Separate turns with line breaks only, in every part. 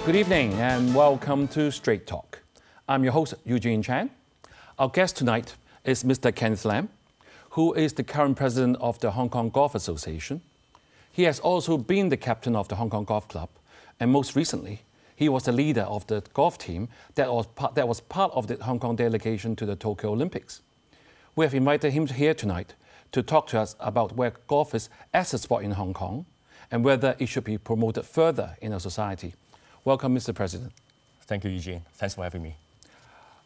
Good evening and welcome to Straight Talk. I'm your host, Eugene Chan. Our guest tonight is Mr. Kenneth Lam, who is the current president of the Hong Kong Golf Association. He has also been the captain of the Hong Kong Golf Club, and most recently, he was the leader of the golf team that was part of the Hong Kong delegation to the Tokyo Olympics. We have invited him here tonight to talk to us about where golf is as a sport in Hong Kong and whether it should be promoted further in our society. Welcome, Mr. President.
Thank you, Eugene. Thanks for having me.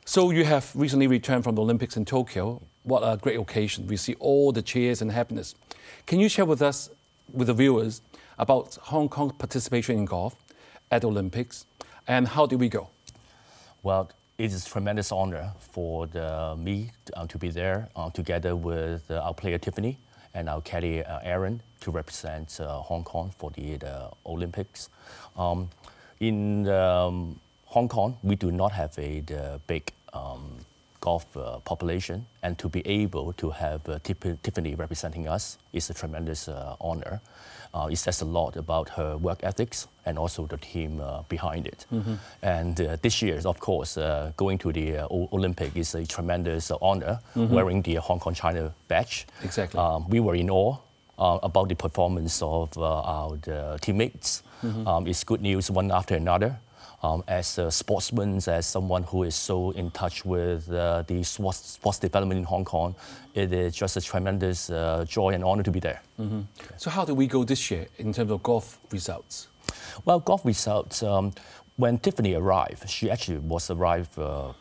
So you have recently returned from the Olympics in Tokyo. What a great occasion. We see all the cheers and happiness. Can you share with us, with the viewers, about Hong Kong's participation in golf at the Olympics and how did we go?
Well, it is a tremendous honor for me to be there together with our player Tiffany and our caddy Aaron to represent Hong Kong for the Olympics. In Hong Kong, we do not have a big golf population, and to be able to have Tiffany representing us is a tremendous honor. It says a lot about her work ethics and also the team behind it. Mm-hmm. And this year, of course, going to the Olympic is a tremendous honor, mm-hmm. wearing the Hong Kong-China badge.
Exactly.
We were in awe about the performance of our teammates. Mm-hmm. It's good news one after another. As a sportsman, as someone who is so in touch with the sports development in Hong Kong, it is just a tremendous joy and honor to be there.
Mm-hmm. So how did we go this year in terms of golf results?
Well, golf results, when Tiffany arrived, she actually arrived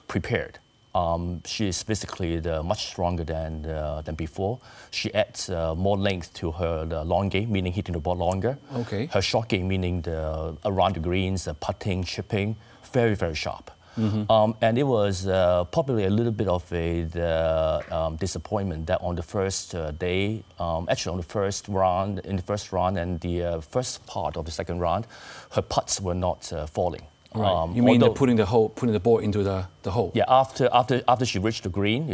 prepared. She is physically much stronger than before. She adds more length to her long game, meaning hitting the ball longer.
Okay.
Her short game, meaning around the greens, putting, chipping, very, very sharp. Mm-hmm. And it was probably a little bit of a disappointment that on the first day, actually on the first round, in the first round and the first part of the second round, her putts were not falling.
Right. You mean putting the ball into the hole?
Yeah, after she reached the green,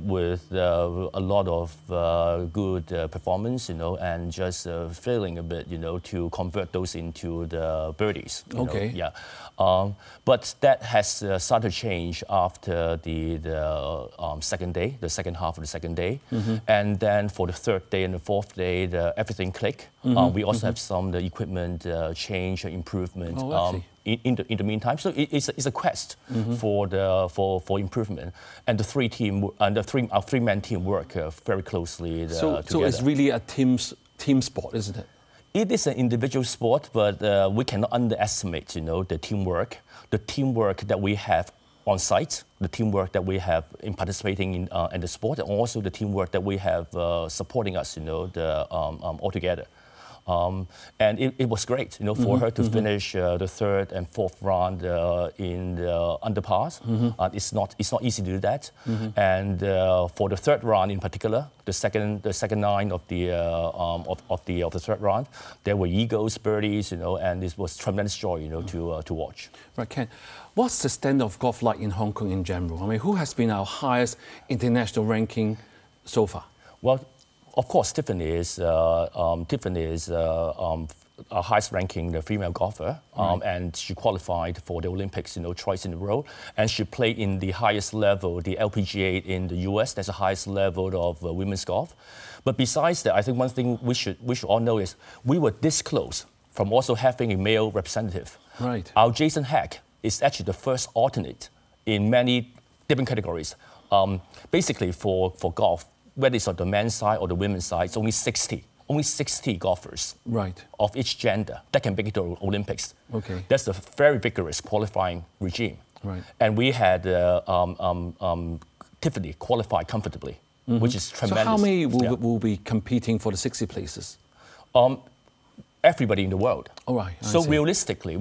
with a lot of good performance, and just failing a bit, to convert those into the birdies.
Okay.
Yeah. But that has started to change after the second day, the second half of the second day. Mm-hmm. And then for the third day and the fourth day, everything clicked. Mm-hmm. We also have some the equipment change, improvement.
Oh,
in the meantime, so it's a quest mm-hmm. for improvement, and our three-man team work very closely together.
So it's really a team sport, isn't it?
It is an individual sport, but we cannot underestimate, the teamwork that we have on site, the teamwork that we have in participating in the sport, and also the teamwork that we have supporting us, all together. And it was great, for mm-hmm. her to mm-hmm. finish the third and fourth round in the under pars. Mm-hmm. It's not easy to do that. Mm-hmm. And for the third round in particular, the second nine of the third round, there were eagles, birdies, and it was tremendous joy, mm-hmm. to watch.
Right, Ken. What's the standard of golf like in Hong Kong in general? I mean, who has been our highest international ranking so far?
Well, of course, Tiffany is our highest ranking female golfer, right. And she qualified for the Olympics, twice in a row. And she played in the highest level, the LPGA in the US. That's the highest level of women's golf. But besides that, I think one thing we should all know is we were this close from also having a male representative.
Right.
Our Jason Heck is actually the first alternate in many different categories. Basically, for golf, whether it's on the men's side or the women's side, it's only 60 golfers,
right,
of each gender that can make it to the Olympics.
Okay.
That's a very vigorous qualifying regime.
Right.
And we had Tiffany qualified comfortably, mm-hmm. which is tremendous.
So how many will be competing for the 60 places?
Everybody in the world.
All right.
So realistically,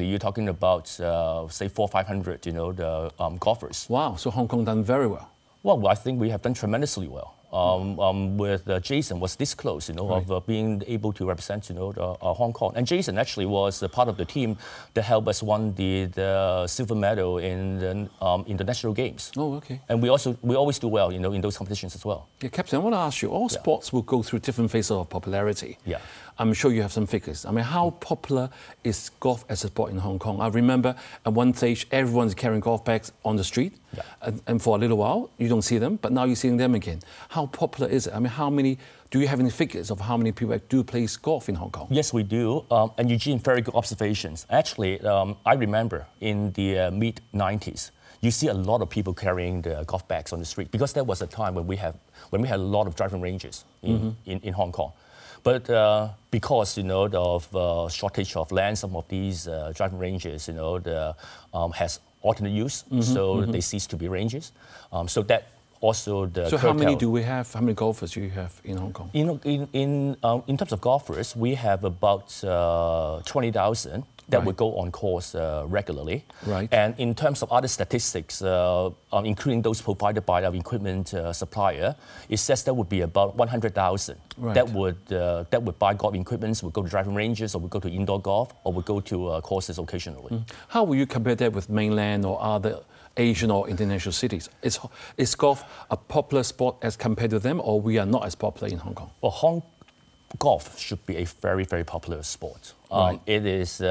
you're talking about say 400 or 500, the golfers.
Wow. So Hong Kong done very well.
Well, I think we have done tremendously well. With Jason was this close, right. of being able to represent, Hong Kong. And Jason actually was a part of the team that helped us won the silver medal in the national games.
Oh, okay.
And we always do well, in those competitions as well.
Yeah, Captain, I want to ask you, all sports will go through different phases of popularity.
Yeah.
I'm sure you have some figures. I mean, how popular is golf as a sport in Hong Kong? I remember at one stage, everyone's carrying golf bags on the street. Yeah. And for a little while, you don't see them, but now you're seeing them again. How popular is it? I mean, do you have any figures of how many people do play golf in Hong Kong?
Yes, we do. And Eugene, very good observations. Actually, I remember in the mid-90s, you see a lot of people carrying the golf bags on the street because there was a time when we had a lot of driving ranges in Hong Kong. But because, of shortage of land, some of these driving ranges, has alternate use, so they cease to be ranges. So that also the...
So how many do we have? How many golfers do you have in Hong Kong?
In terms of golfers, we have about 20,000 that would go on course regularly.
Right.
And in terms of other statistics, including those provided by our equipment supplier, it says there would be about 100,000 that would buy golf equipment, would go to driving ranges, or would go to indoor golf, or would go to courses occasionally.
How will you compare that with mainland or other Asian or international cities? Is golf a popular sport as compared to them, or we are not as popular in Hong Kong?
Well, golf should be a very, very popular sport. It is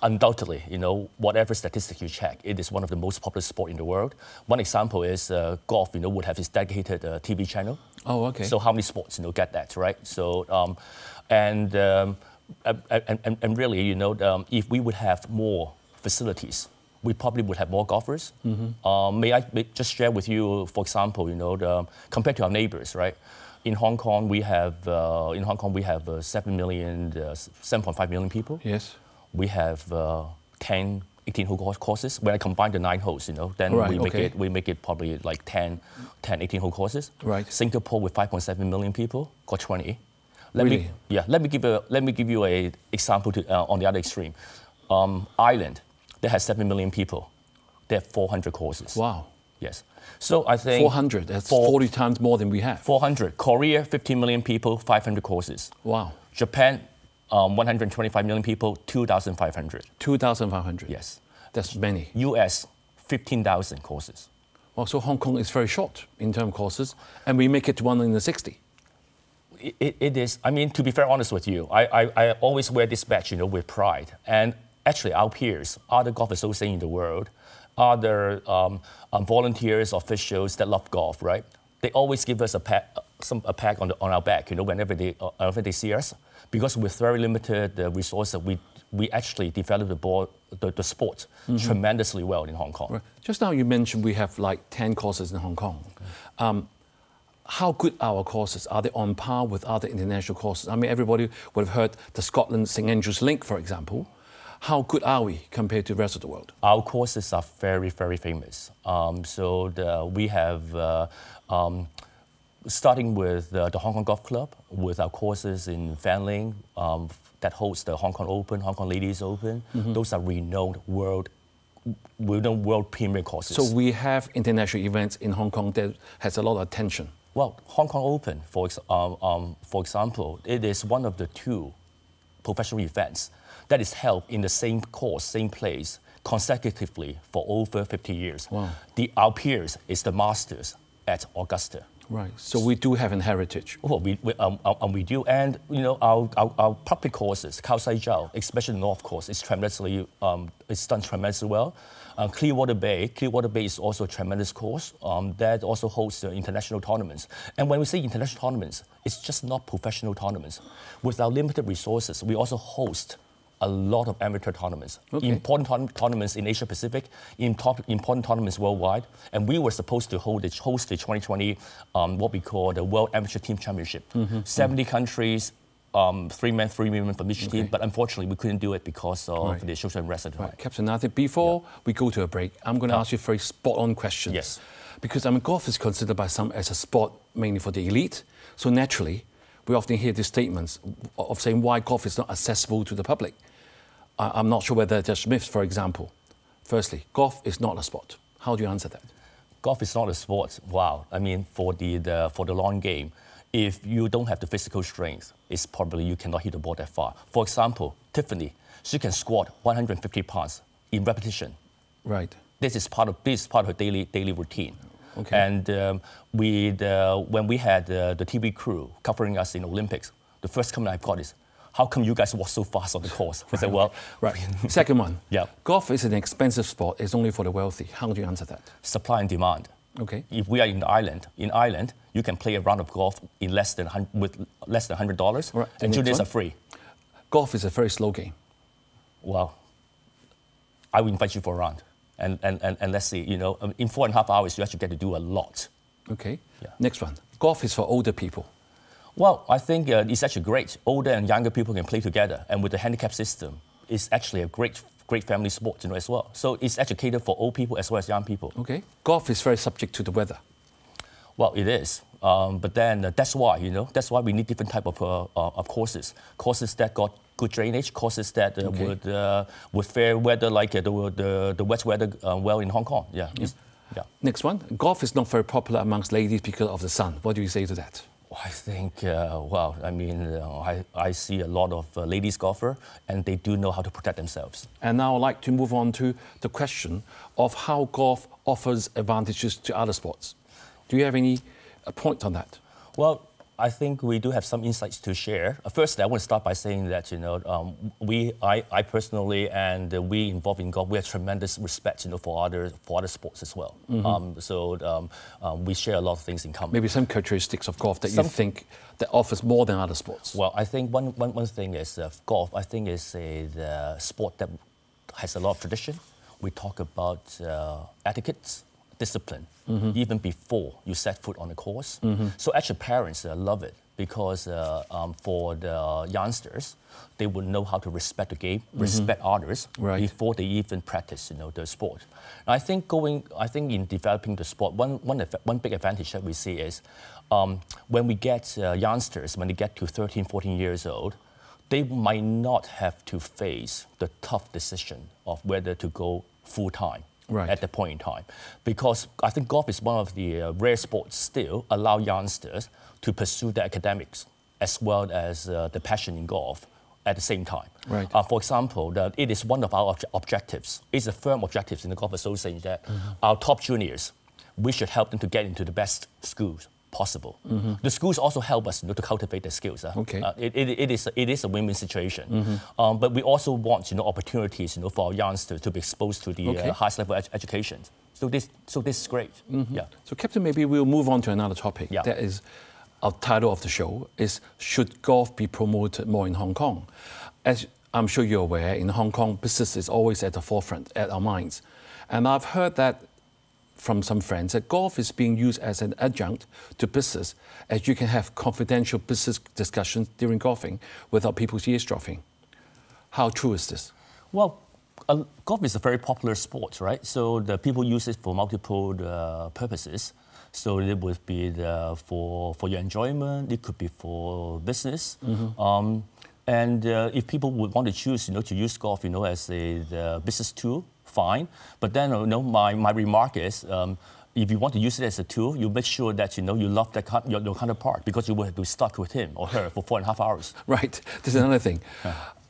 undoubtedly, whatever statistics you check, it is one of the most popular sports in the world. One example is golf, would have its dedicated TV channel.
Oh, okay.
So how many sports, get that, right? So, and really, if we would have more facilities, we probably would have more golfers. May I just share with you, for example, compared to our neighbors, right? In Hong Kong, we have 7.5 million people.
Yes.
We have 10, 18 hole courses. When I combine the 9 holes, then we make it probably like 10, 18 hole courses.
Right.
Singapore with 5.7 million people got 20. Let me give you a example on the other extreme. Ireland, that has 7 million people. They have 400 courses.
Wow.
Yes. So I think
400, that's 40 times more than we have.
400. Korea, 15 million people, 500 courses.
Wow.
Japan, 125 million people, 2,500.
2,500?
Yes.
That's many.
US, 15,000 courses.
Well, so Hong Kong is very short in terms of courses, and we make it to 1 in the 60.
It is. I mean, to be very honest with you, I always wear this badge, with pride. And actually, our peers, other golf associations in the world, other volunteers, officials that love golf, right? They always give us a pat on our back, whenever they see us, because with very limited resources, we actually develop the sport tremendously well in Hong Kong.
Right. Just now you mentioned we have like 10 courses in Hong Kong. How good are our courses? Are they on par with other international courses? I mean, everybody would have heard the Scotland St Andrews Link, for example. How good are we compared to the rest of the world?
Our courses are very, very famous. We have, starting with the Hong Kong Golf Club, with our courses in Fanling, that hosts the Hong Kong Open, Hong Kong Ladies Open. Those are renowned world premier courses.
So we have international events in Hong Kong that has a lot of attention.
Well, Hong Kong Open, for example, it is one of the 2 professional events that is held in the same course, same place, consecutively for over 50 years.
Wow.
Our peers is the Masters at Augusta.
Right. So we do have a heritage.
Well, we do, and our public courses, Khao Sai Jiao, especially the North Course, is tremendously, it's done tremendously well. Clearwater Bay is also a tremendous course that also hosts international tournaments. And when we say international tournaments, it's just not professional tournaments. With our limited resources, we also host a lot of amateur tournaments, important tournaments in Asia Pacific, important tournaments worldwide, and we were supposed to host the 2020 what we call the World Amateur Team Championship. 70 countries, 3 men, 3 women from each team, but unfortunately we couldn't do it because of the social unrest at the time.
Captain Arthur, before we go to a break, I'm going to ask you very spot-on questions.
Yes.
Because golf is considered by some as a sport mainly for the elite, so naturally we often hear these statements of saying why golf is not accessible to the public. I'm not sure whether there's myths, for example. Firstly, golf is not a sport. How do you answer that?
Golf is not a sport. Wow. I mean, for the long game, if you don't have the physical strength, it's probably you cannot hit the ball that far. For example, Tiffany, she can squat 150 pounds in repetition.
Right.
This is part of her daily routine.
Okay.
And when we had the TV crew covering us in Olympics, the first comment I got is, how come you guys walk so fast on the course? We said, well...
Right. Second one.
Yeah.
Golf is an expensive sport. It's only for the wealthy. How do you answer that?
Supply and demand.
Okay.
If we are in Ireland, you can play a round of golf with less than $100,
right.
and 2 days are free.
Golf is a very slow game.
Well, I will invite you for a round. And let's see, in 4.5 hours, you actually get to do a lot.
Okay.
Yeah.
Next one. Golf is for older people.
Well, I think it's actually great. Older and younger people can play together. And with the handicap system, it's actually a great family sport, as well. So it's actually catered for old people as well as young people.
Okay. Golf is very subject to the weather.
Well, it is. But then that's why, that's why we need different type of courses. Courses that got good drainage, courses that would fair weather like the wet weather well in Hong Kong. Yeah. Yeah.
Next one. Golf is not very popular amongst ladies because of the sun. What do you say to that?
I think, I see a lot of ladies golfer, and they do know how to protect themselves.
And now I'd like to move on to the question of how golf offers advantages to other sports. Do you have any point on that?
Well, I think we do have some insights to share. Firstly, I want to start by saying that, I personally and we involved in golf, we have tremendous respect, for other sports as well. Mm-hmm. We share a lot of things in common.
Maybe some characteristics of golf that you think that offers more than other sports.
Well, I think one thing is golf. I think is the sport that has a lot of tradition. We talk about etiquette, discipline, mm-hmm. even before you set foot on the course. Mm-hmm. So actually parents love it because for the youngsters, they would know how to respect the game, mm-hmm. respect others before they even practice, the sport. And I think in developing the sport, one big advantage that we see is when we get youngsters, when they get to 13, 14 years old, they might not have to face the tough decision of whether to go full-time. At that point in time. Because I think golf is one of the rare sports still allow youngsters to pursue their academics as well as the passion in golf at the same time.
Right.
For example, it is one of our objectives. It's a firm objective in the Golf Association that mm-hmm. our top juniors, we should help them to get into the best schools possible. Mm-hmm. The schools also help us to cultivate their skills.
Okay.
It is a win-win situation. Mm-hmm. But we also want opportunities for our youngsters to be exposed to the highest level education. So this is great. Mm-hmm. Yeah.
So Captain, maybe we'll move on to another topic.
Yeah.
That is our title of the show is should golf be promoted more in Hong Kong? As I'm sure you're aware, in Hong Kong, business is always at the forefront at our minds. And I've heard that from some friends that golf is being used as an adjunct to business, as you can have confidential business discussions during golfing without people's eavesdropping. How true is this?
Well, golf is a very popular sport, right? So the people use it for multiple purposes. So it would be for your enjoyment. It could be for business. Mm-hmm. And if people would want to choose, to use golf, as the business tool, fine. But then, my remark is, if you want to use it as a tool, you make sure that you love your counterpart because you will have to be stuck with him or her for 4.5 hours.
Right. This is another thing.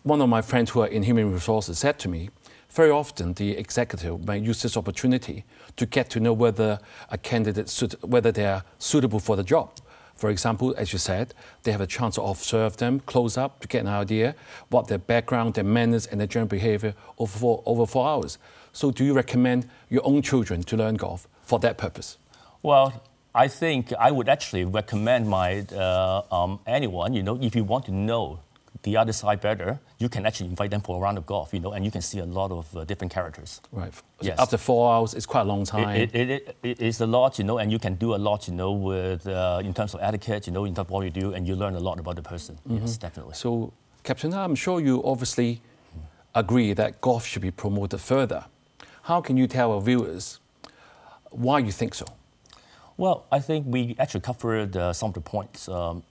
One of my friends who are in human resources said to me, very often the executive may use this opportunity to get to know whether a candidate whether they are suitable for the job. For example, as you said, they have a chance to observe them close up to get an idea what their background, their manners, and their general behavior over 4 hours. So do you recommend your own children to learn golf for that purpose?
Well, I think I would actually recommend anyone, if you want to know the other side better, you can actually invite them for a round of golf, and you can see a lot of different characters.
Right.
Yes.
After 4 hours, it's quite a long time.
It is a lot, and you can do a lot, with in terms of etiquette, in terms of what you do, and you learn a lot about the person. Mm-hmm. Yes, definitely.
So, Captain, I'm sure you obviously agree that golf should be promoted further. How can you tell our viewers why you think so?
Well, I think we actually covered some of the points.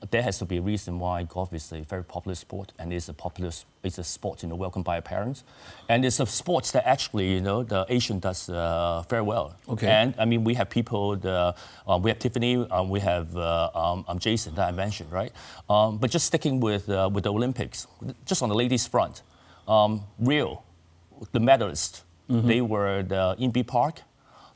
There has to be a reason why golf is a very popular sport, and it's a sport, welcomed by our parents, and it's a sport that actually, the Asian does very well. Okay. And I mean, we have people. We have Tiffany. We have Jason that I mentioned, right? But just sticking with the Olympics, just on the ladies' front, Rio, the medalists, mm-hmm. they were the Inbi Park,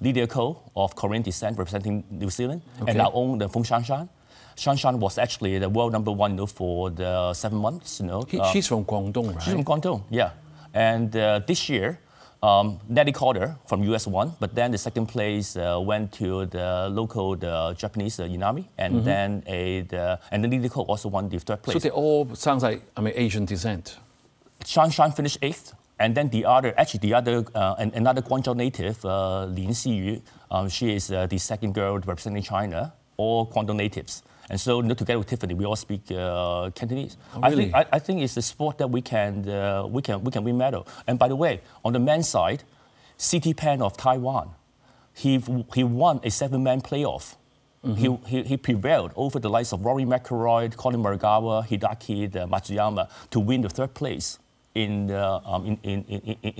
Lydia Ko of Korean descent representing New Zealand, and our own Feng Shanshan. Shanshan was actually the world #1, you know, for the 7 months, you know.
She's from Guangdong, right?
She's from Guangdong, yeah. And this year, Nelly Calder from US won, but then the second place went to the local Japanese Inami, and then and then Lidiko also won the third place.
So they all sounds like Asian descent.
Shanshan finished 8th, and then another Guangzhou native, Lin Xiyu, she is the second girl representing China, all Guangdong natives. And so, you know, together with Tiffany, we all speak Cantonese.
Oh, really?
I think it's a sport that we can win medal. And by the way, on the men's side, CT Pan of Taiwan, he won a 7-man playoff. He prevailed over the likes of Rory McIlroy, Colin Morikawa, Hideki Matsuyama to win the 3rd place in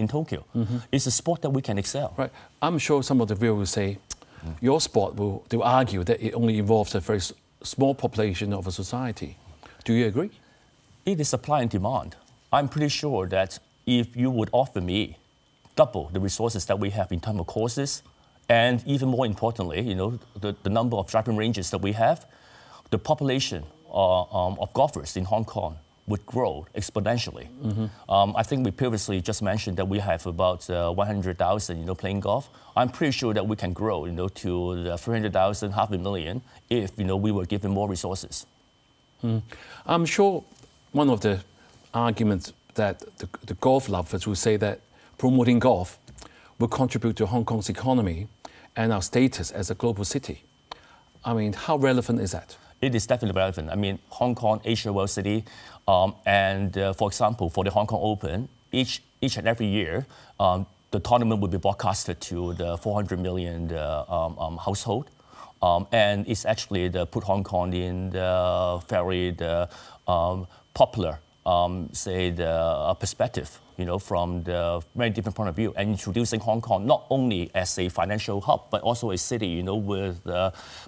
Tokyo. It's a sport that we can excel.
Right. I'm sure some of the viewers will say, your sport they'll argue that it only involves a very small population of a society. Do you agree?
It is supply and demand. I'm pretty sure that if you would offer me double the resources that we have in terms of courses, and even more importantly, you know, the number of driving ranges that we have, the population of golfers in Hong Kong would grow exponentially. I think we previously just mentioned that we have about 100,000, you know, playing golf. I'm pretty sure that we can grow, you know, to 300,000, 500,000, if, you know, we were given more resources.
I'm sure one of the arguments that the golf lovers will say that promoting golf will contribute to Hong Kong's economy and our status as a global city. I mean, how relevant is that?
It is definitely relevant. I mean, Hong Kong, Asia World City, and for example, for the Hong Kong Open, each and every year, the tournament will be broadcasted to the 400 million household, and it's actually put Hong Kong in the very popular, perspective, you know, from the very different point of view, and introducing Hong Kong not only as a financial hub, but also a city, you know, with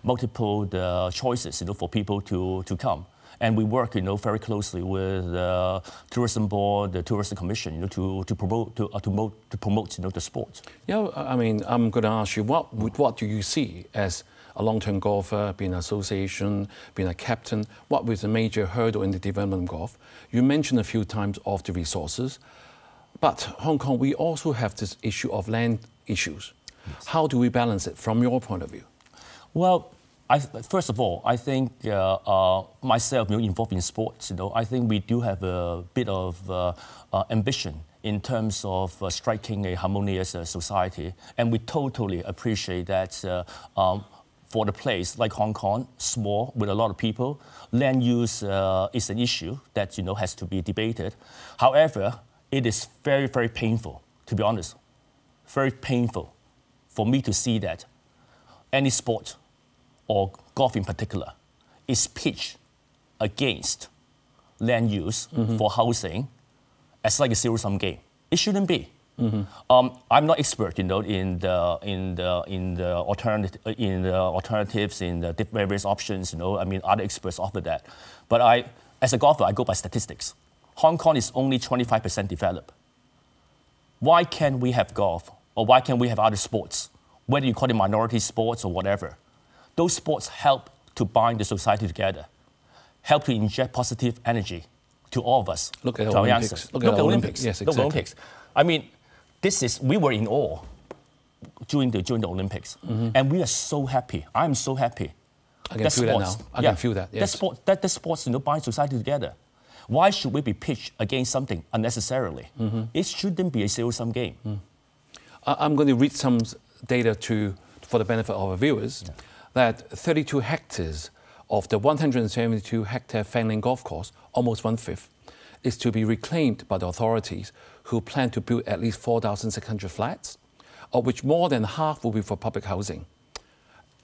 multiple choices, you know, for people to come. And we work, you know, very closely with the Tourism Board, the Tourism Commission, you know, to promote, you know, the sport.
Yeah, I mean, I'm going to ask you, what do you see as a long-term golfer, being an association, being a captain? What was the major hurdle in the development of golf? You mentioned a few times of the resources, but Hong Kong, we also have this issue of land issues. Yes. How do we balance it from your point of view?
Well, first of all, I think myself, you know, involved in sports, you know, I think we do have a bit of ambition in terms of striking a harmonious society, and we totally appreciate that for the place like Hong Kong, small, with a lot of people, land use is an issue that, you know, has to be debated. However, it is very, very painful, to be honest, very painful for me to see that any sport, or golf in particular, is pitched against land use for housing as like a zero-sum game. It shouldn't be. I'm not expert, you know, in the alternatives, in the various options. You know, I mean, other experts offer that, but as a golfer, I go by statistics. Hong Kong is only 25% developed. Why can't we have golf, or why can't we have other sports? Whether you call it minority sports or whatever, those sports help to bind the society together, help to inject positive energy to all of us.
Look at the Olympics.
Look at the Olympics.
Yes, exactly.
Look at the Olympics. I mean, we were in awe during the Olympics, and we are so happy. I'm so happy.
I can feel that now. I can feel that. Yes.
That sports, you know, bind society together. Why should we be pitched against something unnecessarily? It shouldn't be a zero-sum game.
I'm going to read some data for the benefit of our viewers. Yeah. That 32 hectares of the 172-hectare Fanling Golf Course, almost 1/5, is to be reclaimed by the authorities, who plan to build at least 4,600 flats, of which more than half will be for public housing.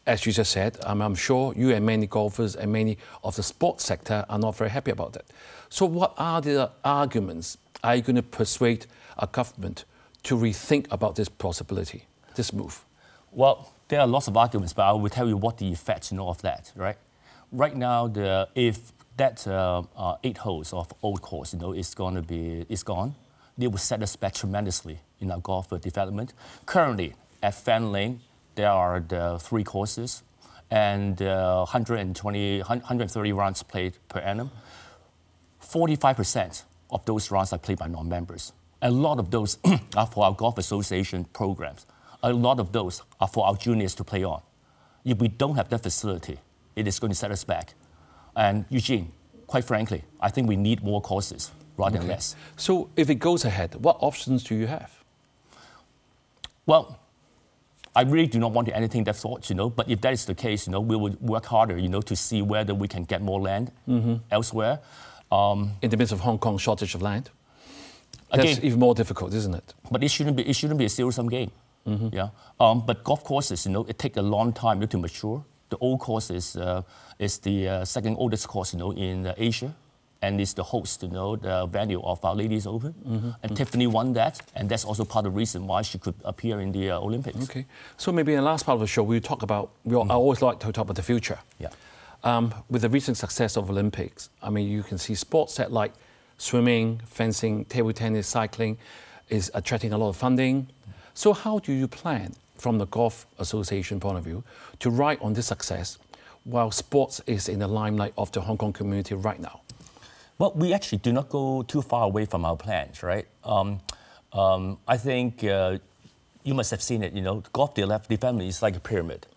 As you just said, I'm sure you and many golfers and many of the sports sector are not very happy about that. So what are the arguments are you going to persuade a government to rethink about this possibility, this move?
Well, there are lots of arguments, but I will tell you what the effects, you know, of that, right? Right now, if that 8 holes of old course, you know, is gone, it will set us back tremendously in our golf development. Currently, at Fanling, there are the 3 courses, and 130 rounds played per annum. 45% of those rounds are played by non-members. A lot of those are for our golf association programs. A lot of those are for our juniors to play on. If we don't have that facility, it is going to set us back. And Eugene, quite frankly, I think we need more courses rather than less.
So if it goes ahead, what options do you have?
Well, I really do not want to anything that thought, but if that is the case, we will work harder, to see whether we can get more land elsewhere.
In the midst of Hong Kong's shortage of land? That's even more difficult, isn't it?
But it shouldn't be a zero-sum game. Yeah. But golf courses, it takes a long time to mature. The old course is the second oldest course, in Asia, and is the host, the venue of our Ladies Open. And Tiffany won that, and that's also part of the reason why she could appear in the Olympics.
Okay. So maybe in the last part of the show, I always like to talk about the future.
Yeah.
With the recent success of Olympics, I mean, you can see sports that like swimming, fencing, table tennis, cycling is attracting a lot of funding. So how do you plan, from the Golf Association point of view, to ride on this success while sports is in the limelight of the Hong Kong community right now?
Well, we actually do not go too far away from our plans, right? I think you must have seen it, golf development is like a pyramid.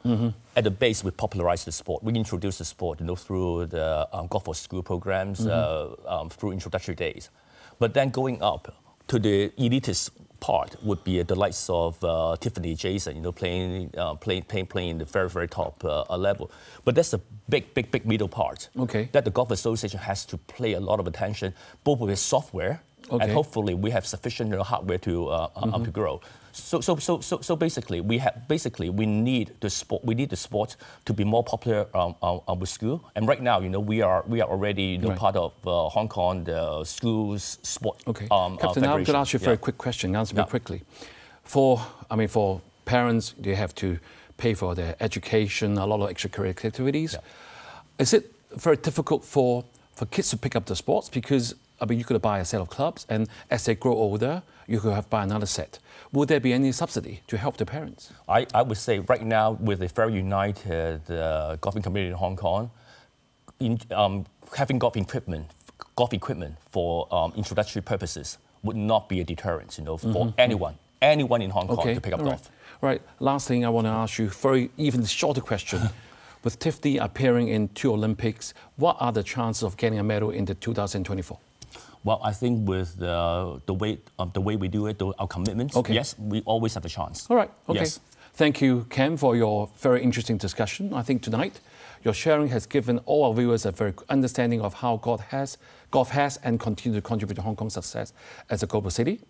At the base, we popularized the sport. We introduced the sport, through the golf for school programs, through introductory days. But then going up to the elitist part would be the likes of Tiffany, Jason, playing in the very, very top level. But that's the big middle part.
Okay.
That the Golf Association has to pay a lot of attention, both with software, and hopefully we have sufficient hardware to grow. So basically, we need the sport. We need the sport to be more popular with school. And right now, we are already part of Hong Kong the schools sport.
Okay, Captain, I'm going to ask you a very quick question. Answer me quickly. For parents, they have to pay for their education, a lot of extracurricular activities. Is it very difficult for kids to pick up the sports? Because you could buy a set of clubs, and as they grow older, you could buy another set. Would there be any subsidy to help the parents?
I would say right now, with a very united golfing community in Hong Kong, having golf equipment for introductory purposes would not be a deterrent, for anyone in Hong Kong to pick up golf.
Right. Last thing I want to ask you, very even shorter question. With Tiffany appearing in 2 Olympics, what are the chances of getting a medal in the 2024?
Well, I think with the way we do it, our commitments, yes, we always have a chance.
All right. Okay.
Yes.
Thank you, Ken, for your very interesting discussion. I think tonight your sharing has given all our viewers a very good understanding of how golf has and continue to contribute to Hong Kong's success as a global city.